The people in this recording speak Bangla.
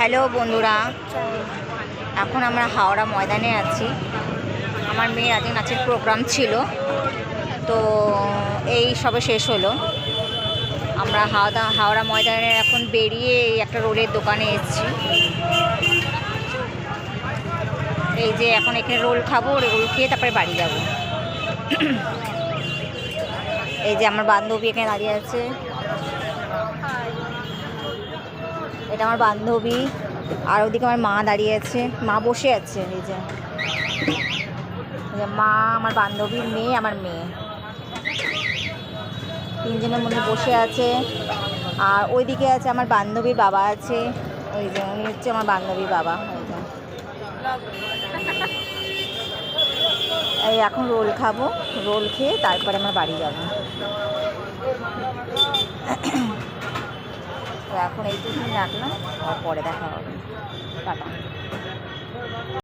হ্যালো বন্ধুরা, এখন আমরা হাওড়া ময়দানে আছি। আমার মেয়ের আজকে নাচের প্রোগ্রাম ছিল, তো এই সবে শেষ হলো। আমরা হাওড়া ময়দানে এখন বেরিয়ে এই একটা রোলের দোকানে এসেছি। এই যে এখন এখানে রোল খাবো, রোল খেয়ে তারপরে বাড়ি যাব। এই যে আমার বান্ধবী এখানে দাঁড়িয়ে আছে, এটা আমার বান্ধবী। আর ওদিকে আমার মা দাঁড়িয়ে আছে, মা বসে আছে। এই যে মা, আমার বান্ধবীর মেয়ে, আমার মেয়ে, তিনজনের মধ্যে বসে আছে। আর ওইদিকে আছে আমার বান্ধবীর বাবা আছে। ওই যে উনি হচ্ছে আমার বান্ধবীর বাবা। এই এখন রোল খাবো, রোল খেয়ে তারপরে আমরা বাড়ি যাব। তো এখন এইটুকুনি রাখলাম, পরে দেখা হবে। টাটা।